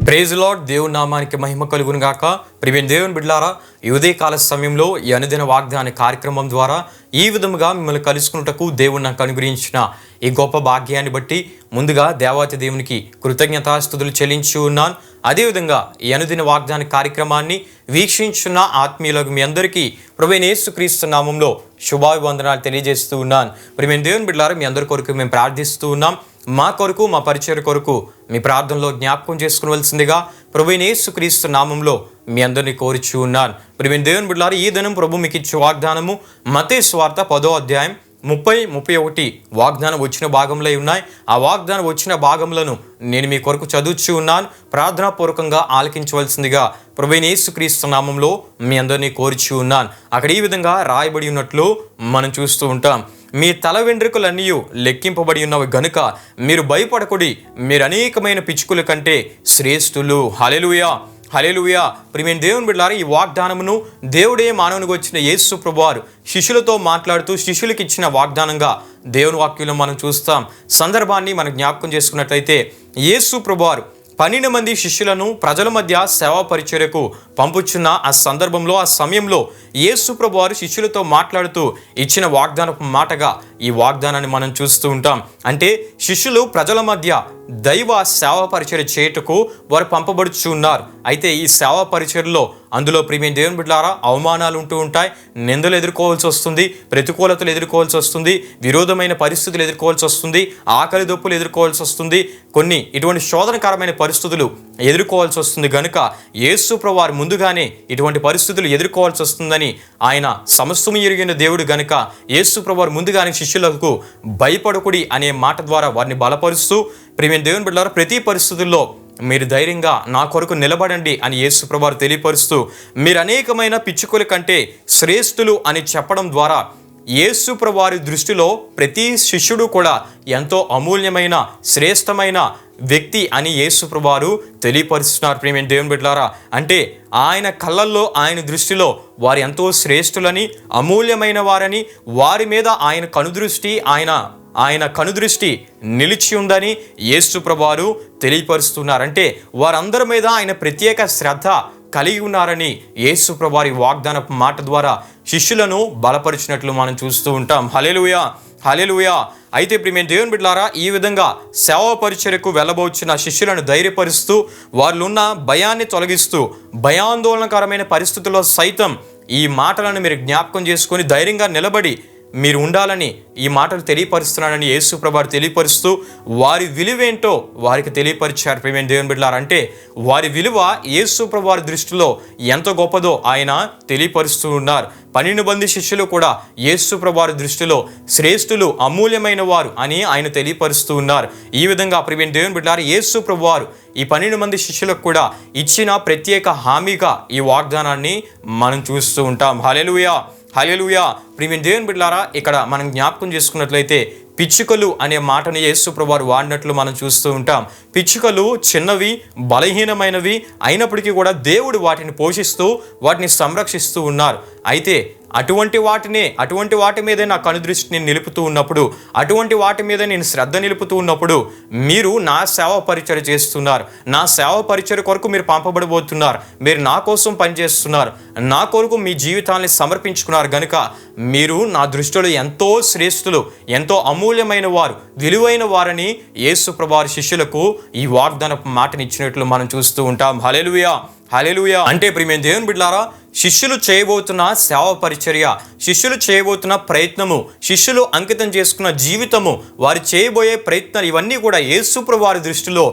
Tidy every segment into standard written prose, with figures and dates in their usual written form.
Praise lord. దేవుని నామానికి మహిమ కలుగును గాక. ప్రియమైన దేవుని బిడ్డలారా, ఈ ఉదయకాల సమయంలో ఈ అనుదిన వాగ్దాన కార్యక్రమం ద్వారా ఈ విధముగా మిమ్మల్ని కలుసుకున్నటకు దేవుడు నాకు అనుగ్రహించిన ఈ గొప్ప భాగ్యాన్ని బట్టి ముందుగా దేవాతి దేవునికి కృతజ్ఞతాస్తుతులు చెల్లించి ఉన్నాను. అదేవిధంగా ఈ అనుదిన వాగ్దాన కార్యక్రమాన్ని వీక్షించున్న ఆత్మీయులకు మీ అందరికీ ప్రభువైన యేసుక్రీస్తు నామంలో శుభాభివందనాలు తెలియజేస్తూ ఉన్నాను. ప్రియమైన దేవుని బిడ్డలారా, మీ అందరి కొరకు మేము ప్రార్థిస్తూ ఉన్నాం. మా కొరకు, మా పరిచయ కొరకు మీ ప్రార్థనలో జ్ఞాపకం చేసుకోవలసిందిగా ప్రభువైన యేసుక్రీస్తు నామంలో మీ అందరినీ కోరుచూ ఉన్నాను. ప్రియమైన దేవుని బిడ్డలారా, ఈ దినం ప్రభు మీకు ఇచ్చే వాగ్దానము మత్తయి సువార్త 10వ అధ్యాయం 30-31 వాగ్దానం వచ్చిన భాగంలో ఉన్నాయి. ఆ వాగ్దానం వచ్చిన భాగములను నేను మీ కొరకు చదువుచూ ఉన్నాను. ప్రార్థనాపూర్వకంగా ఆలకించవలసిందిగా ప్రభువైన యేసుక్రీస్తు నామంలో మీ అందరినీ కోరుచూ ఉన్నాను. అక్కడ ఈ విధంగా రాయబడి ఉన్నట్లు మనం చూస్తూ ఉంటాం. మీ తల వెంట్రుకలన్నీ లెక్కింపబడి ఉన్నవి గనుక మీరు భయపడకుడి, మీరు అనేకమైన పిచ్చుకల కంటే శ్రేష్ఠులు. హల్లెలూయా, హల్లెలూయా. ప్రియమైన దేవుని బిడ్డలారా, ఈ వాగ్దానమును దేవుడే మానవునికి వచ్చిన యేసు ప్రభువారు శిష్యులతో మాట్లాడుతూ శిష్యులకు ఇచ్చిన వాగ్దానంగా దేవుని వాక్యంలో మనం చూస్తాం. సందర్భాన్ని మనం జ్ఞాపకం చేసుకున్నట్లయితే యేసు ప్రభువారు 12 మంది శిష్యులను ప్రజల మధ్య సేవా పరిచర్యకు పంపుచున్న ఆ సందర్భంలో, ఆ సమయంలో యేసు ప్రభువారు శిష్యులతో మాట్లాడుతూ ఇచ్చిన వాగ్దానపు మాటగా ఈ వాగ్దానాన్ని మనం చూస్తూ ఉంటాం. అంటే శిష్యులు ప్రజల మధ్య దైవ సేవా పరిచర్య చేయుటకు వారు పంపబడుచు ఉన్నారు. అయితే ఈ సేవా పరిచర్యలో అందులో ప్రియమైన దేవుని బిడ్డలారా అవమానాలు ఉంటూ ఉంటాయి, నిందలు ఎదుర్కోవాల్సి వస్తుంది, ప్రతికూలతలు ఎదుర్కోవాల్సి వస్తుంది, విరోధమైన పరిస్థితులు ఎదుర్కోవాల్సి వస్తుంది, ఆకలి దప్పులు ఎదుర్కోవాల్సి వస్తుంది, కొన్ని ఇటువంటి శోధనకరమైన పరిస్థితులు ఎదుర్కోవాల్సి వస్తుంది. కనుక యేసు ప్రభువారు ముందుగానే ఇటువంటి పరిస్థితులు ఎదుర్కోవాల్సి వస్తుందని ఆయన సమస్తము ఎరిగిన దేవుడు గనుక యేసు ప్రభువారు ముందుగానే శిష్యులకు భయపడకుడి అనే మాట ద్వారా వారిని బలపరుస్తూ, ప్రియమైన దేవుని బిడ్డలారా ప్రతి పరిస్థితుల్లో మీరు ధైర్యంగా నా కొరకు నిలబడండి అని యేసు ప్రభువారు తెలియపరుస్తూ, మీరు అనేకమైన పిచ్చుకల కంటే శ్రేష్ఠులు అని చెప్పడం ద్వారా యేసు ప్రభువారి దృష్టిలో ప్రతి శిష్యుడు కూడా ఎంతో అమూల్యమైన శ్రేష్టమైన వ్యక్తి అని యేసు ప్రభువారు తెలియపరుస్తున్నారు. ప్రియమైన దేవుని బిడ్డలారా, అంటే ఆయన కళ్ళల్లో, ఆయన దృష్టిలో వారు ఎంతో శ్రేష్ఠులని, అమూల్యమైన వారని, వారి మీద ఆయన కనుదృష్టి నిలిచి ఉందని యేసు ప్రభువారు తెలియపరుస్తున్నారు. అంటే వారందరి మీద ఆయన ప్రత్యేక శ్రద్ధ కలిగి ఉన్నారని యేసు ప్రభువారి వాగ్దానపు మాట ద్వారా శిష్యులను బలపరిచినట్లు మనం చూస్తూ ఉంటాం. హల్లెలూయా, హల్లెలూయా. అయితే ప్రియమైన దేవుని బిడ్డలారా, ఈ విధంగా సేవా పరిచర్యకు వెళ్ళబోచిన శిష్యులను ధైర్యపరుస్తూ, వారిలో ఉన్న భయాన్ని తొలగిస్తూ, భయాందోళనకరమైన పరిస్థితుల్లో సైతం ఈ మాటలను మీరు జ్ఞాపకం చేసుకొని ధైర్యంగా నిలబడి మీరు ఉండాలని ఈ మాటలు తెలియపరుస్తున్నాడని యేసు ప్రభువారు తెలియపరుస్తూ వారి విలువేంటో వారికి తెలియపరిచారు. ప్రియమైన దేవుని బిడ్డలారా, అంటే వారి విలువ యేసు ప్రభువారి దృష్టిలో ఎంత గొప్పదో ఆయన తెలియపరుస్తూ ఉన్నారు. 12 మంది శిష్యులు కూడా యేసు ప్రభువారి దృష్టిలో శ్రేష్ఠులు, అమూల్యమైన వారు అని ఆయన తెలియపరుస్తూ ఉన్నారు. ఈ విధంగా ప్రియమైన దేవుని బిడ్డలారా, యేసు ప్రభువారు ఈ 12 మంది శిష్యులకు కూడా ఇచ్చిన ప్రత్యేక హామీగా ఈ వాగ్దానాన్ని మనం చూస్తూ ఉంటాం. హల్లెలూయా, హల్లెలూయా. ప్రియమైన దేవుని బిడ్డలారా, ఇక్కడ మనం జ్ఞాపకం చేసుకున్నట్లయితే పిచ్చుకలు అనే మాటను యేసు ప్రభువారు వాడినట్లు మనం చూస్తూ ఉంటాం. పిచ్చుకలు చిన్నవి, బలహీనమైనవి అయినప్పటికీ కూడా దేవుడు వాటిని పోషిస్తూ వాటిని సంరక్షిస్తూ ఉన్నారు. అయితే అటువంటి వాటి మీదే నా కనుదృష్టిని నిలుపుతూ ఉన్నప్పుడు, అటువంటి వాటి మీద నేను శ్రద్ధ నిలుపుతూ ఉన్నప్పుడు మీరు నా సేవ పరిచర్య చేస్తున్నారు, నా సేవ పరిచర్య కొరకు మీరు పంపబడబోతున్నారు, మీరు నా కోసం పనిచేస్తున్నారు, నా కొరకు మీ జీవితాన్ని సమర్పించుకున్నారు గనుక మీరు నా దృష్టిలో ఎంతో శ్రేష్ఠులు, ఎంతో అమూల్యమైన వారు, విలువైన వారని యేసు ప్రభువారి శిష్యులకు ఈ వాగ్దానపు మాటని ఇచ్చినట్లు మనం చూస్తూ ఉంటాం. హల్లెలూయా, హల్లెలూయా. అంటే ప్రియమైన దేవుని బిడ్డలారా, శిష్యులు చేయబోతున్న సేవ పరిచర్య, శిష్యులు చేయబోతున్న ప్రయత్నము, శిష్యులు అంకితం చేసుకున్న జీవితము, వారు చేయబోయే ప్రయత్నాలు ఇవన్నీ కూడా యేసు ప్రభువారి దృష్టిలో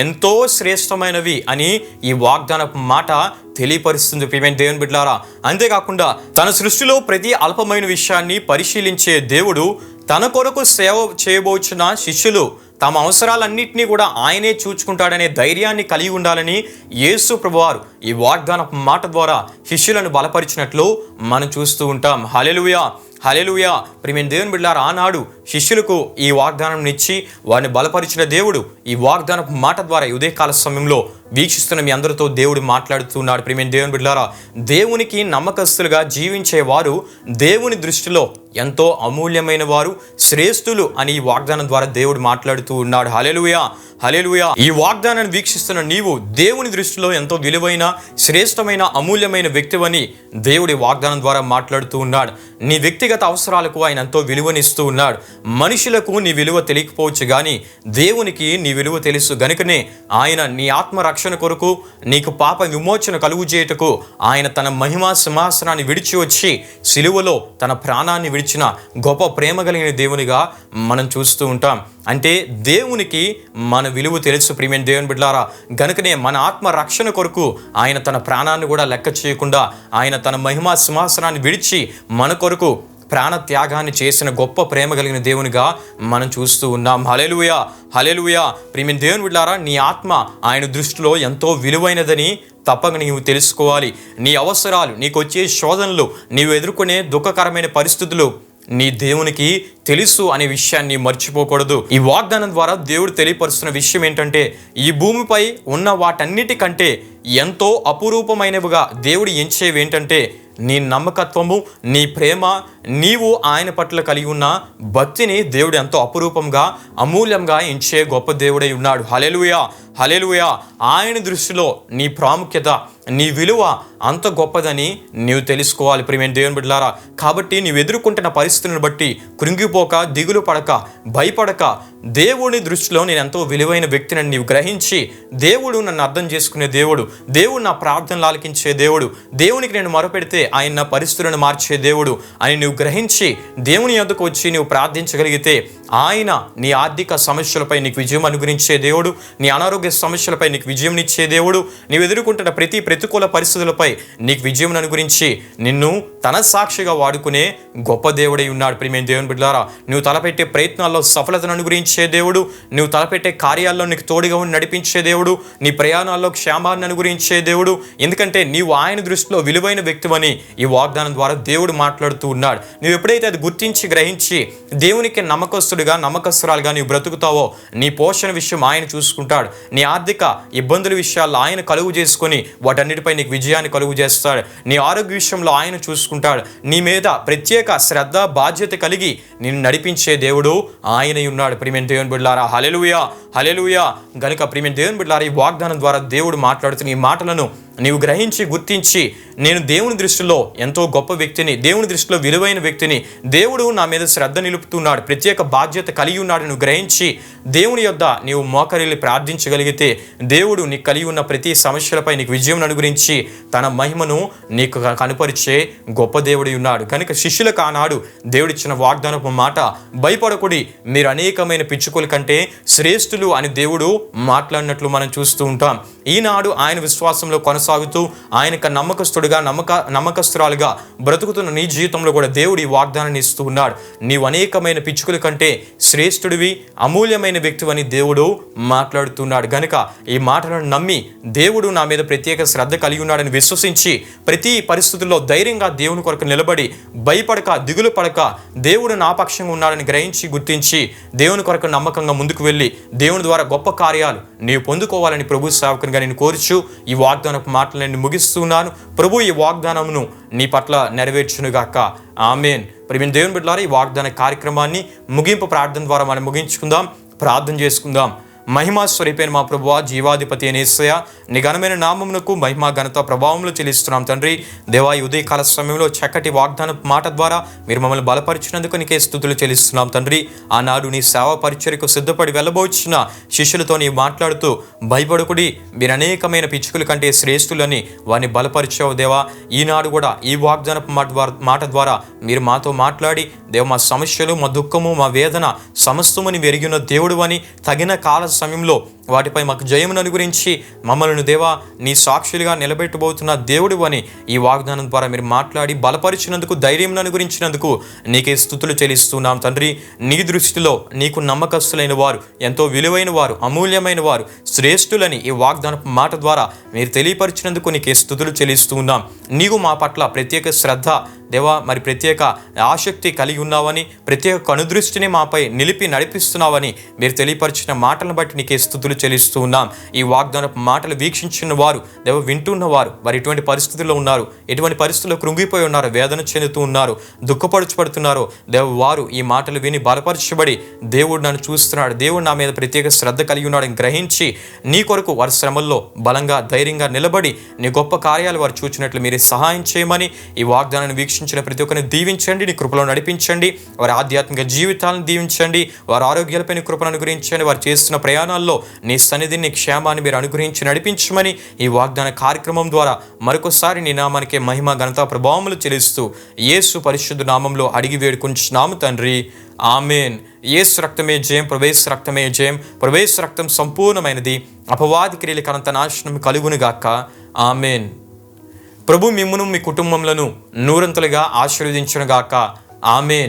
ఎంతో శ్రేష్టమైనవి అని ఈ వాగ్దానపు మాట తెలియపరుస్తుంది. ప్రియమైన దేవుని బిడ్డలారా, అంతేకాకుండా తన సృష్టిలో ప్రతి అల్పమైన విషయాన్ని పరిశీలించే దేవుడు తన కొరకు సేవ చేయబోచున్న శిష్యులు తమ అవసరాలన్నింటినీ కూడా ఆయనే చూచుకుంటాడనే ధైర్యాన్ని కలిగి ఉండాలని యేసు ప్రభువారు ఈ వాగ్దానపు మాట ద్వారా శిష్యులను బలపరిచినట్లు మనం చూస్తూ ఉంటాం. హల్లెలూయా, హల్లెలూయా. ప్రియమైన దేవుని బిడ్డలారా, ఆనాడు శిష్యులకు ఈ వాగ్దానం ఇచ్చి వారిని బలపరిచిన దేవుడు ఈ వాగ్దానపు మాట ద్వారా ఉదయకాల సమయంలో వీక్షిస్తున్న మీ అందరితో దేవుడు మాట్లాడుతున్నాడు. ప్రియమైన దేవుని బిడ్డలారా, దేవునికి నమ్మకస్తులుగా జీవించే వారు దేవుని దృష్టిలో ఎంతో అమూల్యమైన వారు, శ్రేష్ఠులు అని ఈ వాగ్దానం ద్వారా దేవుడు మాట్లాడుతూ ఉన్నాడు. హల్లెలూయా, హల్లెలూయా. ఈ వాగ్దానాన్ని వీక్షిస్తున్న నీవు దేవుని దృష్టిలో ఎంతో విలువైన, శ్రేష్టమైన, అమూల్యమైన వ్యక్తివని దేవుడి వాగ్దానం ద్వారా మాట్లాడుతూ ఉన్నాడు. నీ వ్యక్తిగత అవసరాలకు ఆయన ఎంతో విలువనిస్తూ ఉన్నాడు. మనుషులకు నీ విలువ తెలియకపోవచ్చు కానీ దేవునికి నీ విలువ తెలుసు. గనుకనే ఆయన నీ ఆత్మరక్షణ కొరకు, నీకు పాప విమోచన కలుగు చేయుటకు ఆయన తన మహిమా సింహాసనాన్ని విడిచి వచ్చి సిలువలో తన ప్రాణాన్ని విడిచిన గొప్ప ప్రేమ కలిగిన దేవునిగా మనం చూస్తూ ఉంటాం. అంటే దేవునికి మన విలువ తెలుసు. ప్రియమైన దేవుని బిడ్డలారా, గనుకనే మన ఆత్మ రక్షణ కొరకు ఆయన తన ప్రాణాన్ని కూడా లెక్క చేయకుండా ఆయన తన మహిమా సింహాసనాన్ని విడిచి మన కొరకు ప్రాణ త్యాగాన్ని చేసిన గొప్ప ప్రేమ కలిగిన దేవునిగా మనం చూస్తూ ఉన్నాం. హల్లెలూయా, హల్లెలూయా. ప్రియమైన దేవుని బిడ్డలారా, నీ ఆత్మ ఆయన దృష్టిలో ఎంతో విలువైనదని తప్పక నీవు తెలుసుకోవాలి. నీ అవసరాలు, నీకు వచ్చే శోధనలు, నీవు ఎదుర్కొనే దుఃఖకరమైన పరిస్థితులు నీ దేవునికి తెలుసు అనే విషయాన్ని మర్చిపోకూడదు. ఈ వాగ్దానం ద్వారా దేవుడు తెలియపరుస్తున్న విషయం ఏంటంటే, ఈ భూమిపై ఉన్న వాటన్నిటికంటే ఎంతో అపురూపమైనవిగా దేవుడు ఎంచేవి ఏంటంటే నీ నమ్మకత్వము, నీ ప్రేమ, నీవు ఆయన పట్ల కలిగి ఉన్న భక్తిని దేవుడు ఎంతో అపురూపంగా, అమూల్యంగా ఎంచే గొప్ప దేవుడై ఉన్నాడు. హల్లెలూయా, హల్లెలూయా. ఆయన దృష్టిలో నీ ప్రాముఖ్యత, నీ విలువ అంత గొప్పదని నీవు తెలుసుకోవాలి. ప్రియమైన దేవుని బిడ్డలారా, కాబట్టి నీవు ఎదుర్కొంటున్న పరిస్థితులను బట్టి కృంగిపోక, దిగులు పడక, భయపడక, దేవుని దృష్టిలో నేను ఎంతో విలువైన వ్యక్తిని నీవు గ్రహించి, దేవుడు నన్ను అర్థం చేసుకునే దేవుడు, దేవుడు నా ప్రార్థనలు ఆలకించే దేవుడు, దేవునికి నేను మొరపెడితే ఆయన నా పరిస్థితులను మార్చే దేవుడు అని నువ్వు గ్రహించి దేవుని యొద్దకు వచ్చి నువ్వు ప్రార్థించగలిగితే ఆయన నీ ఆర్థిక సమస్యలపై నీకు విజయం అనుగ్రహించే దేవుడు, నీ అనారోగ్య సమస్యలపై నీకు విజయం ఇచ్చే దేవుడు, నీవు ఎదుర్కొంటున్న ప్రతి ప్రతికూల పరిస్థితులపై నీకు విజయం అనుగ్రహించి నిన్ను తన సాక్షిగా వాడుకునే గొప్ప దేవుడై ఉన్నాడు. ప్రియమైన దేవుని బిడ్డలారా, నువ్వు తలపెట్టే ప్రయత్నాల్లో సఫలతను అనుగ్రహించే దేవుడు, నువ్వు తలపెట్టే కార్యాల్లో నీకు తోడుగా ఉండి నడిపించే దేవుడు, నీ ప్రయాణాల్లో క్షేమాన్ని అనుగ్రహించే దేవుడు. ఎందుకంటే నీవు ఆయన దృష్టిలో విలువైన వ్యక్తివని ఈ వాగ్దానం ద్వారా దేవుడు మాట్లాడుతూ ఉన్నాడు. నువ్వు ఎప్పుడైతే అది గుర్తించి గ్రహించి దేవునికి నమ్మకస్తుడిగా, నమ్మకస్తురాలుగా నీవు బ్రతుకుతావో నీ పోషణ విషయం ఆయన చూసుకుంటాడు. నీ ఆర్థిక ఇబ్బందుల విషయాల్లో ఆయన కలుగు చేసుకొని వాటన్నిటిపై నీకు విజయాన్ని కలుగు చేస్తాడు. నీ ఆరోగ్య విషయంలో ఆయన చూసుకుంటాడు. నీ మీద ప్రత్యేక శ్రద్ధ, బాధ్యత కలిగి నిన్ను నడిపించే దేవుడు ఆయనై ఉన్నాడు. ప్రియమైన దేవుని బిడ్డలారా, హల్లెలూయా, హల్లెలూయా. గనుక ప్రియమైన దేవుని బిడ్డలారా, ఈ వాగ్దానం ద్వారా దేవుడు మాట్లాడుతున్న ఈ మాటలను నీవు గ్రహించి, గుర్తించి, నేను దేవుని దృష్టిలో ఎంతో గొప్ప వ్యక్తిని, దేవుని దృష్టిలో విలువైన వ్యక్తిని, దేవుడు నా మీద శ్రద్ధ నిలుపుతున్నాడు, ప్రత్యేక బాధ్యత కలిగి ఉన్నాడు నువ్వు గ్రహించి దేవుని యొద్ద నీవు మోకరిల్లి ప్రార్థించగలిగితే దేవుడు నీకు కలిగి ఉన్న ప్రతి సమస్యలపై నీకు విజయం అనుగ్రహించి తన మహిమను నీకు కనుపరిచే గొప్ప దేవుడి ఉన్నాడు. కనుక శిష్యులకు ఆనాడు దేవుడిచ్చిన వాగ్దానపు మాట, భయపడకుడి, మీరు అనేకమైన పిచ్చుకల కంటే శ్రేష్ఠులు అని దేవుడు మాట్లాడినట్లు మనం చూస్తూ ఉంటాం. ఈనాడు ఆయన విశ్వాసంలో కొనసాగుతూ ఆయనకు నమ్మకస్తుడుగా, నమ్మకస్తురాలుగా బ్రతుకుతున్న నీ జీవితంలో కూడా దేవుడు ఈ వాగ్దానాన్ని ఇస్తూ ఉన్నాడు. నీవు అనేకమైన పిచ్చుకల కంటే శ్రేష్ఠుడివి, అమూల్యమైన వ్యక్తివని దేవుడు మాట్లాడుతున్నాడు. గనుక ఈ మాటలను నమ్మి దేవుడు నా మీద ప్రత్యేక శ్రద్ధ కలిగి ఉన్నాడని విశ్వసించి ప్రతి పరిస్థితుల్లో ధైర్యంగా దేవుని కొరకు నిలబడి భయపడక, దిగులు పడక, దేవుడు నా పక్షంగా ఉన్నాడని గ్రహించి, గుర్తించి దేవుని కొరకు నమ్మకంగా ముందుకు వెళ్ళి దేవుని ద్వారా గొప్ప కార్యాలు నీవు పొందుకోవాలని ప్రభు సేవకునిగా నేను కోరుచు ఈ వాగ్దానపు మాటలు నేను ముగిస్తున్నాను. ప్రభు ఈ వాగ్దానమును నీ పట్ల నెరవేర్చునుగాక. ఆమేన్. ప్రియమైన దేవుని బిడ్డలారా, ఈ వాగ్దాన కార్యక్రమాన్ని ముగింపు ప్రార్థన ద్వారా మనం ముగించుకుందాం. ప్రార్థన చేసుకుందాం. మహిమా స్వరూపైన మా ప్రభువా, జీవాధిపతి అయిన యేసయ్య, నీ ఘనమైన నామమునకు మహిమా, ఘనత, ప్రభావములు చెల్లిస్తున్నాం తండ్రి. దేవా, ఈ ఉదయకాల సమయంలో చక్కటి వాగ్దాన మాట ద్వారా మీరు మమ్మల్ని బలపరిచినందుకు నీకే స్తుతులు చెల్లిస్తున్నాం తండ్రి. ఆనాడు నీ సేవ పరిచర్యకు సిద్ధపడి వెళ్ళబోచిన శిష్యులతో నీ మాట్లాడుతూ భయపడుకుడి, మీరు అనేకమైన పిచ్చుకల కంటే శ్రేష్ఠులని వారిని బలపరిచావు దేవా. ఈనాడు కూడా ఈ వాగ్దాన మాట ద్వారా మీరు మాతో మాట్లాడి దేవ, మా సమస్యలు, మా దుఃఖము, మా వేదన సమస్తముని వెరిగిన దేవుడు అని తగిన కాల సమయంలో వాటిపై మాకు జయమును అనుగురించి మమ్మల్ని దేవా నీ సాక్షులుగా నిలబెట్టబోతున్న దేవుడు అని ఈ వాగ్దానం ద్వారా మీరు మాట్లాడి బలపరిచినందుకు, ధైర్యం అనుగురించినందుకు నీకే స్తుతులు చెల్లిస్తున్నాం తండ్రి. నీ దృష్టిలో నీకు నమ్మకస్తులైన వారు, ఎంతో విలువైన వారు, అమూల్యమైన వారు, శ్రేష్ఠులని ఈ వాగ్దాన మాట ద్వారా మీరు తెలియపరిచినందుకు నీకే స్తుతులు చెల్లిస్తున్నాం. నీవు మా పట్ల ప్రత్యేక శ్రద్ధ దేవా మరి ప్రత్యేక ఆసక్తి కలిగి ఉన్నావని, ప్రత్యేక కనుదృష్టిని మాపై నిలిపి నడిపిస్తున్నావని మీరు తెలియపరిచిన మాటలను బట్టి నీకే స్తుతులు చెల్లిస్తూ ఉన్నాం. ఈ వాగ్దానపు మాటలు వీక్షించిన వారు, దేవ వింటున్న వారు, వారు ఎటువంటి పరిస్థితుల్లో ఉన్నారు, ఎటువంటి పరిస్థితుల్లో కృంగిపోయి ఉన్నారు, వేదన చెందుతూ ఉన్నారు, దుఃఖపడుచుపడుతున్నారు, దేవ వారు ఈ మాటలు విని బలపరచబడి దేవుడు నన్ను చూస్తున్నాడు, దేవుడు నా మీద ప్రత్యేక శ్రద్ధ కలిగి ఉన్నాడని గ్రహించి నీ కొరకు వారి శ్రమల్లో బలంగా ధైర్యంగా నిలబడి నీ గొప్ప కార్యాలు వారు చూచినట్లు మీరే సహాయం చేయమని, ఈ వాగ్దానాన్ని వీక్షించిన ప్రతి ఒక్కరిని దీవించండి, నీ కృపలో నడిపించండి, వారి ఆధ్యాత్మిక జీవితాలను దీవించండి, వారి ఆరోగ్యాలపై నీ కృపను అనుగ్రహించండి, వారు చేస్తున్న ప్రయాణాల్లో నీ సన్నిధిని, నీ క్షేమాన్ని మీరు అనుగ్రహించి నడిపించమని ఈ వాగ్దాన కార్యక్రమం ద్వారా మరొకసారి నీ నామానికి మహిమ ఘనత ప్రభావములు చెల్లిస్తూ యేసు పరిశుద్ధ నామంలో అడిగి వేడుకుంటున్నాము తండ్రి, ఆమెన్. యేసు రక్తమే జయం, ప్రవేశ రక్తమే జయం, ప్రవేశ రక్తం సంపూర్ణమైనది, అపవాది క్రియలకు అనంత నాశనం కలుగునుగాక, ఆమెన్. ప్రభు మిమ్మును మీ కుటుంబములను నూరంతలుగా ఆశీర్వదించునుగాక, ఆమెన్.